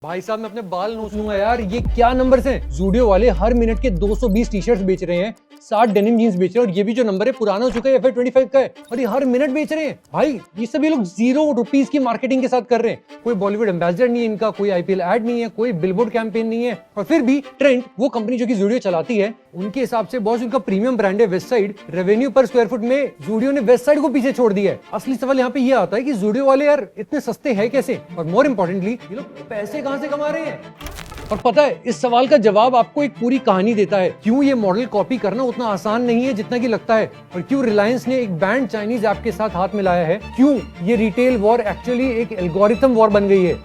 भाई साहब मैं अपने बाल नोच लूंगा यार, ये क्या नंबर्स हैं। ज़ूडियो वाले हर मिनट के 220 टी शर्ट्स बेच रहे हैं, 60 डेनिम जीन्स बेच रहे हैं और ये भी जो नंबर है पुराना हो चुका है, FY25 का है और ये हर मिनट बेच रहे हैं। भाई ये सब ये लोग ₹0 की मार्केटिंग के साथ कर रहे हैं। कोई बॉलीवुड एम्बेसडर नहीं है इनका, कोई IPL एड नहीं है, कोई बिलबोर्ड कैंपेन नहीं है और फिर भी ट्रेंड, वो कंपनी जो कि ज़ूडियो चलाती है, उनके हिसाब से बहुत उनका प्रीमियम ब्रांड है वेस्ट साइड, रेवेन्यू पर स्क्वायर फुट में ज़ूडियो ने वेस्ट साइड को पीछे छोड़ दिया है। असली सवाल यहाँ पे ये आता है कि ज़ूडियो वाले यार इतने सस्ते हैं कैसे, और मोर इंपॉर्टेंटली ये लोग पैसे कहां से कमा रहे हैं। और पता है इस सवाल का जवाब आपको एक पूरी कहानी देता है, क्यों ये मॉडल कॉपी करना उतना आसान नहीं है जितना कि लगता है, और क्यों रिलायंस ने एक बैंड चाइनीज ऐप के साथ हाथ मिलाया है, क्यों ये रिटेल वॉर एक्चुअली एक एल्गोरिथम वॉर बन गई है।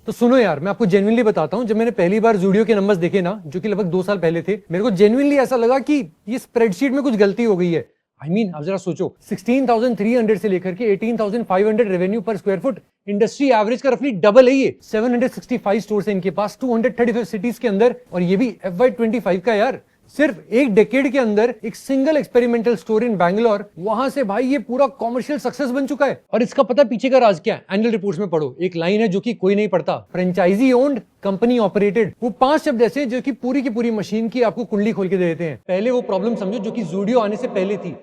तो सुनो यार, मैं आपको जेन्युइनली बताता हूं, जब मैंने पहली बार ज़ूडियो के नंबर्स देखे ना, जो कि लगभग 2 साल पहले थे, मेरे को जेन्युइनली ऐसा लगा कि ये स्प्रेडशीट में कुछ गलती हो गई है। आप जरा सोचो, 16,300 से लेकर के 18,500 रेवेन्यू पर स्क्वायर फुट, इंडस्ट्री एवरेज का रफली डबल है ये। 765 स्टोर्स हैं इनके पास, 235 सिटीज के अंदर, और ये भी FY25 का यार। सिर्फ एक डेकेड के अंदर एक single experimental store in Bangalore, वहां से भाई ये पूरा कॉमर्शियल सक्सेस बन चुका है। और इसका पता पीछे का राज क्या है, एनुअल रिपोर्ट्स में पढ़ो, एक लाइन है जो कि कोई नहीं पढ़ता, फ्रेंचाइजी ओन्ड, कंपनी ऑपरेटेड। वो 5 शब्द ऐसे जो कि पूरी की पूरी मशीन की आपको कुंडली खोल के दे देते हैं। पहले वो प्रॉब्लम समझो जो कि ज़ूडियो आने से पहले थी।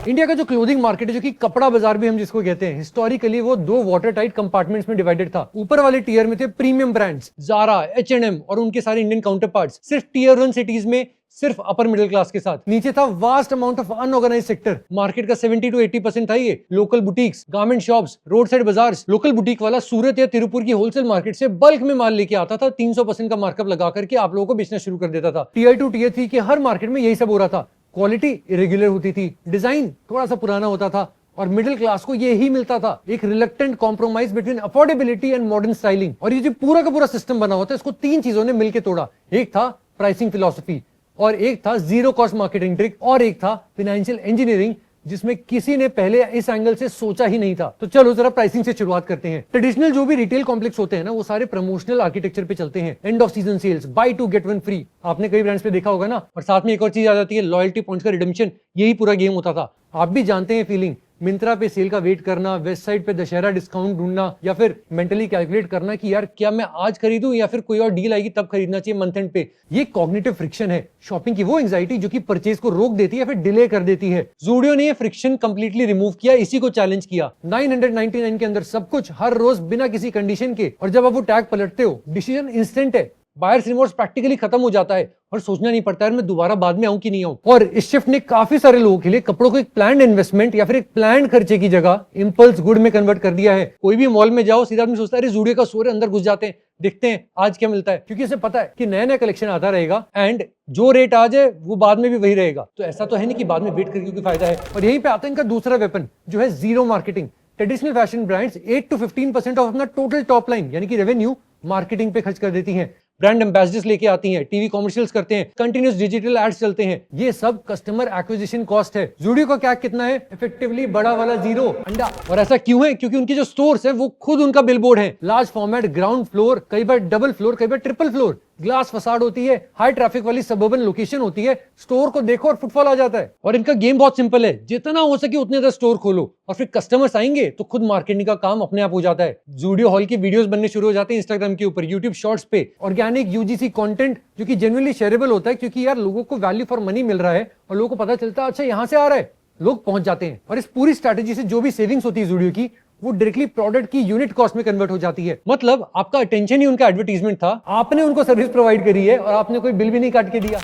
इंडिया का जो क्लोथिंग मार्केट है, जो कि कपड़ा बाजार भी हम जिसको कहते हैं, हिस्टोरिकली वो 2 वाटर टाइट कंपार्टमेंट्स में डिवाइडेड था। ऊपर वाले टियर में थे प्रीमियम ब्रांड्स ज़ारा, H&M और उनके सारे इंडियन काउंटर पार्ट्स, सिर्फ टियर 1 सिटीज में, सिर्फ अपर मिडिल क्लास के साथ। नीचे था vast amount of unorganised sector, market का 70 to 80% था ये। Local boutiques, garment shops, road side bazaars. Local boutique वाला सूरत या तिरुपुर की होलसेल मार्केट से बल्क में माल लेके आता था, 300% का मार्कअप लगा करके आप लोगों को बेचना शुरू कर देता था। टियर 2 टियर 3 के हर मार्केट में यही सब हो रहा था। क्वालिटी इरेगुलर होती थी, डिजाइन थोड़ा सा पुराना होता था, और मिडिल क्लास को ये ही मिलता था, एक reluctant compromise between affordability and modern styling. और ये जो पूरा का पूरा सिस्टम बना होता है, इसको 3 चीजों ने मिलकर तोड़ा। एक था प्राइसिंग फिलॉसफी, और एक था जीरो कॉस्ट मार्केटिंग ट्रिक, और एक था फाइनेंशियल इंजीनियरिंग, जिसमें किसी ने पहले इस एंगल से सोचा ही नहीं था। तो चलो जरा प्राइसिंग से शुरुआत करते हैं। ट्रेडिशनल जो भी रिटेल कॉम्प्लेक्स होते हैं ना, वो सारे प्रमोशनल आर्किटेक्चर पे चलते हैं। End of season sales, buy 2 get 1 free, आपने कई ब्रांड्स पे देखा होगा ना। और साथ में एक और चीज आ जाती है, लॉयल्टी पॉइंट्स का रिडेम्पशन। यही पूरा गेम होता था। आप भी जानते हैं फीलिंग, मिंत्रा पे सेल का वेट करना, वेस्ट साइड पे दशहरा डिस्काउंट ढूंढना, या फिर मेंटली कैलकुलेट करना कि यार क्या मैं आज खरीदूं या फिर कोई और डील आएगी तब खरीदना चाहिए मंथ एंड पे। ये कॉग्निटिव फ्रिक्शन है, शॉपिंग की वो एंजाइटी जो कि परचेज को रोक देती है, फिर डिले कर देती है। ज़ूडियो ने ये फ्रिक्शन कंप्लीटली रिमूव किया, इसी को चैलेंज किया। 999 के अंदर सब कुछ, हर रोज बिना किसी कंडीशन के। और जब आप वो टैग पलटते हो, डिसीजन इंस्टेंट है, बायर्स रिमोर्स प्रैक्टिकली खत्म हो जाता है, और सोचना नहीं पड़ता है मैं दोबारा बाद में आऊं कि नहीं आऊं। और इस शिफ्ट ने काफी सारे लोगों के लिए कपड़ों को एक प्लान्ड इन्वेस्टमेंट या फिर एक प्लान्ड खर्चे की जगह इंपल्स गुड में कन्वर्ट कर दिया है। कोई भी मॉल में जाओ, सीधा आदमी सोचता है अरे ज़ूडियो का स्टोर है, अंदर घुस जाते हैं, देखते हैं आज क्या मिलता है, क्योंकि उसे पता है कि नया नया कलेक्शन आता रहेगा एंड जो रेट आ जाए वो बाद में भी वही रहेगा। तो ऐसा तो है नहीं कि बाद में वेट करके कोई फायदा है। और यहीं पे आता है इनका दूसरा वेपन, जो है zero marketing. Traditional fashion brands 8 to 15% of अपना टोटल टॉप लाइन यानी कि रेवेन्यू मार्केटिंग पे खर्च कर देती हैं। ब्रांड एम्बेसडर्स लेके आती हैं, टीवी कॉमर्शियल्स करते हैं, कंटिन्यूस डिजिटल एड्स चलते हैं। ये सब कस्टमर एक्विजिशन कॉस्ट है। ज़ूडियो का क्या कितना है? इफेक्टिवली बड़ा वाला जीरो, अंडा। और ऐसा क्यों है? क्योंकि उनके जो स्टोर्स है वो खुद उनका बिलबोर्ड है। लार्ज फॉर्मेट, ग्राउंड फ्लोर, कई बार डबल फ्लोर, कई बार ट्रिपल फ्लोर, ग्लास फसाड होती है, हाई ट्रैफिक वाली सबर्बन लोकेशन होती है। स्टोर को देखो और फुटफॉल आ जाता है। और इनका गेम बहुत सिंपल है, जितना हो सके उतने ज्यादा स्टोर खोलो, और फिर कस्टमर्स आएंगे तो खुद मार्केटिंग का काम अपने आप हो जाता है। ज़ूडियो हॉल की वीडियोस बनने शुरू हो जाते हैं इंस्टाग्राम के ऊपर, यूट्यूब शॉर्ट्स पे, ऑर्गेनिक UGC कंटेंट जो कि जेन्युइनली शेयरेबल होता है, क्योंकि यार लोगों को वैल्यू फॉर मनी मिल रहा है और लोगों को पता चलता है अच्छा यहां से आ रहा है, लोग पहुंच जाते हैं। और इस पूरी स्ट्रैटेजी से जो भी सेविंग्स होती है ज़ूडियो की, वो डायरेक्टली प्रोडक्ट की यूनिट कॉस्ट में कन्वर्ट हो जाती है। मतलब आपका अटेंशन ही उनका एडवर्टाइजमेंट था, आपने उनको सर्विस प्रोवाइड करी है और आपने कोई बिल भी नहीं काट के दिया।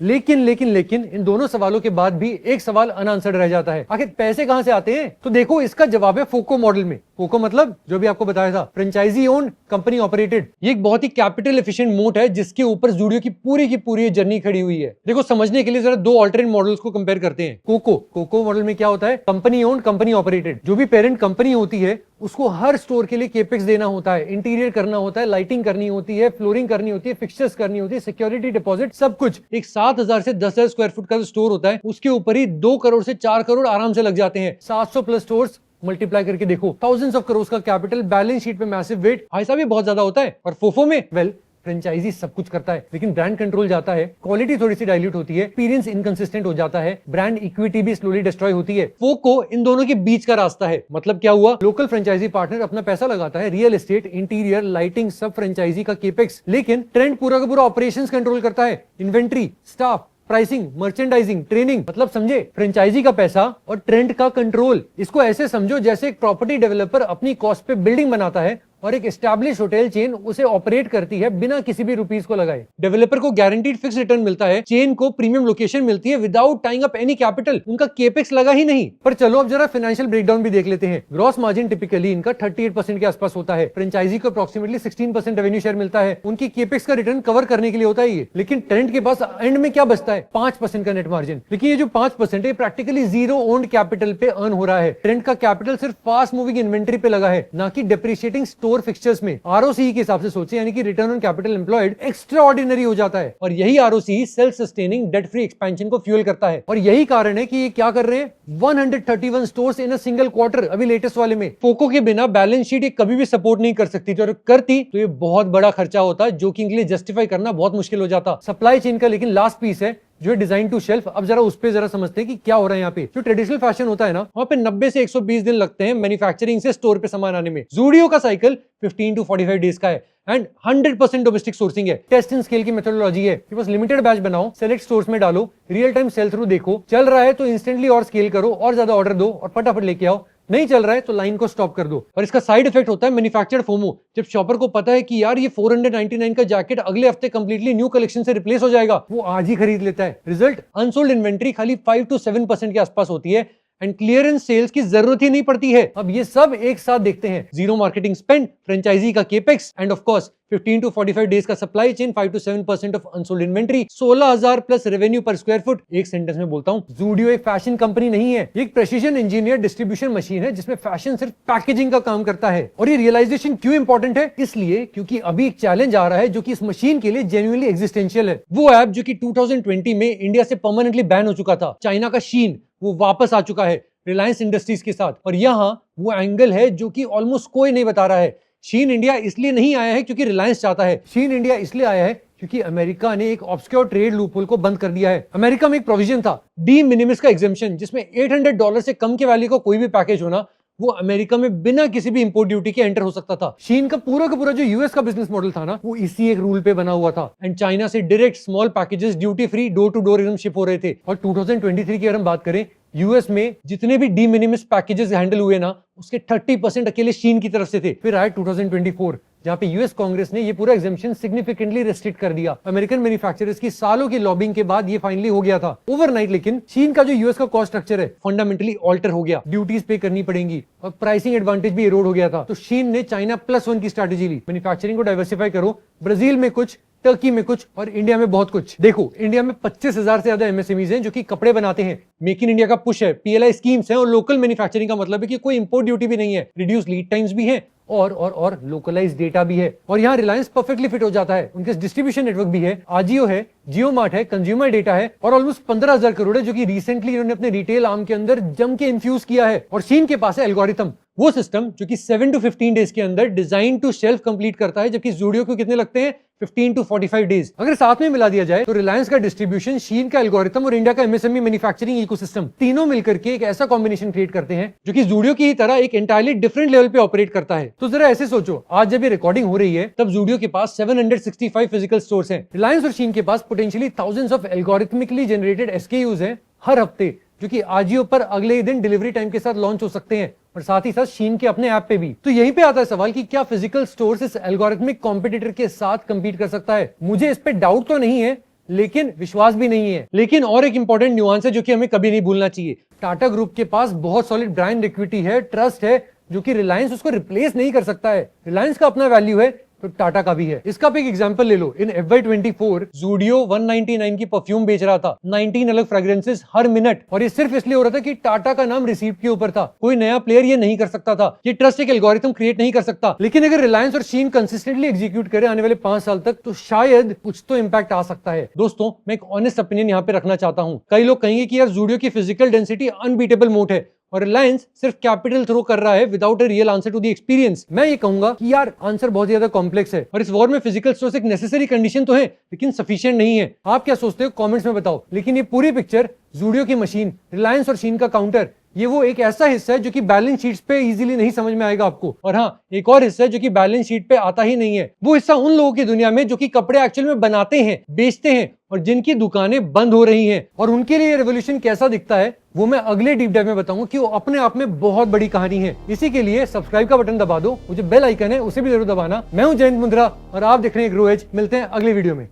लेकिन इन दोनों सवालों के बाद भी एक सवाल अनआंसर्ड रह जाता है, आखिर पैसे कहां से आते हैं? तो देखो इसका जवाब है फोको मॉडल में। फोको मतलब जो भी आपको बताया था, फ्रेंचाइजी ओन्ड, कंपनी ऑपरेटेड। ये एक बहुत ही कैपिटल एफिशिएंट मोट है जिसके ऊपर ज़ूडियो की पूरी जर्नी खड़ी हुई है। देखो समझने के लिए जरा 2 अल्टरनेट मॉडल्स को कंपेयर करते हैं। कोको मॉडल में क्या होता है? Company owned, company operated. जो भी पेरेंट कंपनी होती है उसको हर स्टोर के लिए केपेक्स देना होता है, इंटीरियर करना होता है, लाइटिंग करनी होती है, फ्लोरिंग करनी होती है, फिक्सचर्स करनी होती है, सिक्योरिटी डिपॉजिट, सब कुछ। एक 7,000 से 10,000 स्क्वायर फुट का जो स्टोर होता है उसके ऊपर ही 2 करोड़ से 4 करोड़ आराम से लग जाते हैं। 700 प्लस स्टोर्स मल्टीप्लाई करके देखो, थाउजेंड्स ऑफ करोड़ का कैपिटल, बैलेंस शीट पे मैसिव वेट। भाई साहब ये बहुत ज्यादा होता है। और फोफो में वेल फ्रेंचाइजी सब कुछ करता है लेकिन ब्रांड कंट्रोल जाता है, क्वालिटी थोड़ी सी डाइल्यूट होती है, एक्सपीरियंस इनकंसिस्टेंट हो जाता है, ब्रांड इक्विटी भी स्लोली डिस्ट्रॉय होती है। फोको इन दोनों के बीच का रास्ता है। मतलब क्या हुआ, लोकल फ्रेंचाइजी पार्टनर अपना पैसा लगाता है, रियल एस्टेट, इंटीरियर, लाइटिंग, सब फ्रेंचाइजी का केपेक्स, लेकिन ट्रेंड पूरा का पूरा ऑपरेशंस कंट्रोल करता है, inventory, staff, pricing, merchandising, training. मतलब समझे, फ्रेंचाइजी का पैसा और ट्रेंड का कंट्रोल। इसको ऐसे समझो जैसे एक प्रॉपर्टी डेवलपर अपनी कॉस्ट पे बिल्डिंग बनाता है और एक एस्टैब्लिश होटल चेन उसे ऑपरेट करती है बिना किसी भी रुपीस को लगाए। डेवलपर को गारंटीड फिक्स रिटर्न मिलता है, चेन को प्रीमियम लोकेशन मिलती है without tying up any capital, उनका केपेक्स लगा ही नहीं। पर चलो अब जरा फाइनेंशियल ब्रेकडाउन भी देख लेते हैं। ग्रॉस मार्जिन टिपिकली इनका 38% के आसपास होता है, फ्रेंचाइजी को अप्रोक्सीमेटली 16% रेवेन्यू शेयर मिलता है, उनकी केपेक्स का रिटर्न कवर करने के लिए होता है ये। लेकिन ट्रेंड के पास एंड में क्या बचता है, 5% का नेट मार्जिन। लेकिन ये जो 5% है प्रैक्टिकली जीरो ओन्ड कैपिटल पे अर्न हो रहा है। ट्रेंड का कैपिटल सिर्फ फास्ट मूविंग इन्वेंट्री पे लगा है, ना कि डेप्रिशिएटिंग स्टोर फिक्सचर्स में। आरओसी के हिसाब से सोचे, यानी कि return on capital employed extra ordinary हो जाता है। और यही ROC self sustaining debt free expansion को फ्यूल करता है। और यही कारण है कि ये क्या कर रहे हैं, 131 stores in a single quarter अभी लेटेस्ट वाले में। फोको के बिना बैलेंस शीट ये कभी भी सपोर्ट नहीं कर सकती थी, और करती तो ये बहुत बड़ा खर्चा होता, जो कि इनके लिए जस्टिफाई करना बहुत मुश्किल हो जाता। सप्लाई चेन का लेकिन लास्ट पीस है जो है डिजाइन टू शेल्फ। अब जरा उस पे जरा समझते हैं कि क्या हो रहा है यहाँ पे। जो ट्रेडिशनल फैशन होता है ना, वहाँ पे 90 से 120 दिन लगते हैं मैन्युफैक्चरिंग से स्टोर पे सामान आने में। ज़ूडियो का साइकिल 15 to 45 डेज का है एंड 100% डोमेस्टिक सोर्सिंग है। टेस्ट एंड स्केल की मेथोडोलॉजी है कि बस लिमिटेड बैच बनाओ, सेलेक्ट स्टोर्स में डालो, रियल टाइम सेल थ्रू देखो, चल रहा है तो इंस्टेंटली और स्केल करो और ज्यादा ऑर्डर दो और फटाफट लेके आओ, नहीं चल रहा है तो लाइन को स्टॉप कर दो। और इसका साइड इफेक्ट होता है मैन्युफैक्चर्ड फोमो। जब शॉपर को पता है कि यार ये 499 का जैकेट अगले हफ्ते कंप्लीटली न्यू कलेक्शन से रिप्लेस हो जाएगा, वो आज ही खरीद लेता है। रिजल्ट, अनसोल्ड इन्वेंट्री खाली 5 to 7% के आसपास होती है एंड क्लियरेंस सेल्स की जरूरत ही नहीं पड़ती है। अब ये सब एक साथ देखते हैं, जीरो मार्केटिंग स्पेंड, फ्रेंचाइजी का capex and of course 15 to 45 days का supply chain, 5 to 7% of unsold inventory, 16,000 plus revenue पर स्क्वायर फुट। एक सेंटेंस में बोलता हूं, ज़ूडियो एक फैशन कंपनी नहीं है, एक प्रेसिजन इंजीनियर डिस्ट्रीब्यूशन मशीन है जिसमें फैशन सिर्फ पैकेजिंग का काम करता है। और ये रियलाइजेशन क्यों इंपॉर्टेंट है, इसलिए क्योंकि अभी एक चैलेंज आ रहा है जो कि इस मशीन के लिए जेन्युइनली एग्जिस्टेंशियल है। वो ऐप जो कि 2020 में इंडिया से परमानेंटली बैन हो चुका था, चाइना का शीन, वो वापस आ चुका है रिलायंस इंडस्ट्रीज के साथ। और यहाँ वो एंगल है जो कि ऑलमोस्ट कोई नहीं बता रहा है। शीन इंडिया इसलिए नहीं आया है क्योंकि रिलायंस चाहता है, शीन इंडिया इसलिए आया है क्योंकि अमेरिका ने एक ऑब्सक्योर ट्रेड लूपहोल को बंद कर दिया है। अमेरिका में एक प्रोविजन था, डी मिनिमिस का एग्जेम्पशन, जिसमें $800 से कम के वैल्यू का कोई भी पैकेज होना वो अमेरिका में बिना किसी भी इंपोर्ट ड्यूटी के एंटर हो सकता था। शीन का पूरा जो यूएस का बिजनेस मॉडल था ना, वो इसी एक रूल पे बना हुआ था एंड चाइना से direct small packages duty free door to door एकदम शिप हो रहे थे। और 2023 की अगर हम बात करें, यूएस में जितने भी डी मिनिमिस पैकेजेस हैंडल हुए ना, उसके 30% अकेले शीन की तरफ से थे। फिर आया 2024 जहां पे यूएस कांग्रेस ने ये पूरा एग्जेम्पशन सिग्निफिकेंटली रेस्ट्रिक्ट कर दिया। अमेरिकन मैन्युफैक्चरर्स की सालों की लॉबिंग के बाद ये फाइनली हो गया था ओवरनाइट। लेकिन शीन का जो यूएस का कॉस्ट स्ट्रक्चर है फंडामेंटली ऑल्टर हो गया, ड्यूटीज पे करनी पड़ेंगी और प्राइसिंग एडवांटेज भी इरोड हो गया था। तो शीन ने चाइना +1 की स्ट्रैटेजी ली, मैन्युफैक्चरिंग को डाइवर्सिफाई करो, ब्राजील में कुछ, टर्की में कुछ और इंडिया में बहुत कुछ। देखो, इंडिया में 25,000 से ज्यादा एमएसएमईज हैं जो कि कपड़े बनाते हैं। मेक इन इंडिया का पुश है, पीएलआई स्कीम्स हैं और लोकल मैन्युफैक्चरिंग का मतलब है कि कोई इंपोर्ट ड्यूटी भी नहीं है, रिड्यूस लीड टाइम्स भी है और लोकलाइज डेटा भी है। और यहाँ रिलायंस परफेक्टली फिट हो जाता है, उनके डिस्ट्रीब्यूशन नेटवर्क भी है, आजियो है, जियो मार्ट है, कंज्यूमर डेटा है और ऑलमोस्ट 15,000 करोड़ है जो कि रिसेंटली इन्होंने अपने रिटेल आर्म के अंदर जम के इन्फ्यूज किया है। और शीन के पास है एल्गोरिथम, वो सिस्टम जो कि 7 to 15 डेज के अंदर डिजाइन टू शेल्फ कंप्लीट करता है, जबकि ज़ूडियो को कितने लगते हैं, 15 to 45 डेज। अगर साथ में मिला दिया जाए तो रिलायंस का डिस्ट्रीब्यूशन, शीन का एल्गोरिथम और इंडिया का एमएसएमई मैन्युफैक्चरिंग इकोसिस्टम, तीनों मिलकर के एक ऐसा कॉम्बिनेशन क्रिएट करते हैं जो कि ज़ूडियो की तरह एक एंटायरली डिफरेंट लेवल पे ऑपरेट करता है। तो जरा ऐसे सोचो, आज जब ये रिकॉर्डिंग हो रही है तब ज़ूडियो के पास 765 फिजिकल स्टोर्स हैं। रिलायंस और शीन के पास potentially thousands of algorithmically generated SKUs हैं हर हफ्ते, जो कि आजियो पर अगले ही दिन डिलीवरी टाइम के साथ लॉन्च हो सकते हैं और साथ ही साथ शीन के अपने ऐप पे भी। तो यहीं पे आता है सवाल कि क्या फिजिकल स्टोर्स इस एल्गोरिथमिक कॉम्पिटिटर के साथ कंपीट कर सकता है। मुझे इस पे डाउट तो नहीं है लेकिन विश्वास भी नहीं है। लेकिन और एक इंपॉर्टेंट न्यूआंस है जो कि हमें कभी नहीं भूलना चाहिए, टाटा ग्रुप के पास बहुत सॉलिड ब्रांड इक्विटी है, ट्रस्ट है, जो कि रिलायंस उसको रिप्लेस नहीं कर सकता है। रिलायंस का अपना वैल्यू है तो टाटा का भी है। इसका भी एक एग्जांपल ले लो, इन FY24 ज़ूडियो 199 की परफ्यूम बेच रहा था, 19 अलग फ्रेग्रेंसेस हर मिनट, और ये सिर्फ इसलिए हो रहा था कि टाटा का नाम रिसीप्ट के ऊपर था। कोई नया प्लेयर ये नहीं कर सकता था, ये ट्रस्ट एक एल्गोरिथम क्रिएट नहीं कर सकता। लेकिन अगर रिलायंस और शीन कंसिस्टेंटली एग्जीक्यूट करे आने वाले 5 साल तक तो शायद कुछ तो इंपैक्ट आ सकता है। दोस्तों, मैं एक ऑनेस्ट ओपिनियन यहाँ पे रखना चाहता हूँ। कई लोग कहेंगे कि यार ज़ूडियो की फिजिकल डेंसिटी अनबीटेबल मोट है और रिलायंस सिर्फ कैपिटल थ्रो कर रहा है without a real answer to the experience. मैं ये कहूंगा कि यार आंसर बहुत ज्यादा कॉम्प्लेक्स है और इस वॉर में फिजिकल स्टोर्स एक नेसेसरी कंडीशन तो है लेकिन सफिशिएंट नहीं है। आप क्या सोचते हो कमेंट्स में बताओ। लेकिन ये पूरी पिक्चर, ज़ूडियो की मशीन, रिलायंस और शीन का काउंटर, ये वो एक ऐसा हिस्सा है जो कि बैलेंस शीट्स पे इजीली नहीं समझ में आएगा आपको। और हाँ, एक और हिस्सा है जो कि बैलेंस शीट पे आता ही नहीं है। वो हिस्सा उन लोगों की दुनिया में जो कि कपड़े एक्चुअल में बनाते हैं, बेचते हैं और जिनकी दुकानें बंद हो रही हैं। और उनके लिए रेवोल्यूशन कैसा दिखता है वो मैं अगले डीप डाइव में बताऊंगा कि वो अपने आप में बहुत बड़ी कहानी है। इसी के लिए सब्सक्राइब का बटन दबा दो, वो जो बेल आइकन है उसे भी जरूर दबाना। मैं हूं जयंत मुंद्रा और आप देख रहे हैं ग्रो एज। मिलते हैं अगले वीडियो में।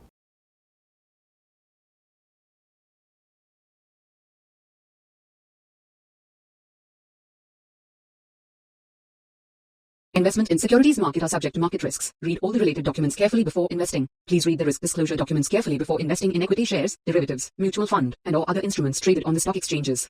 Investment in securities market are subject to market risks. Read all the related documents carefully before investing. Please read the risk disclosure documents carefully before investing in equity shares, derivatives, mutual fund, and or other instruments traded on the stock exchanges.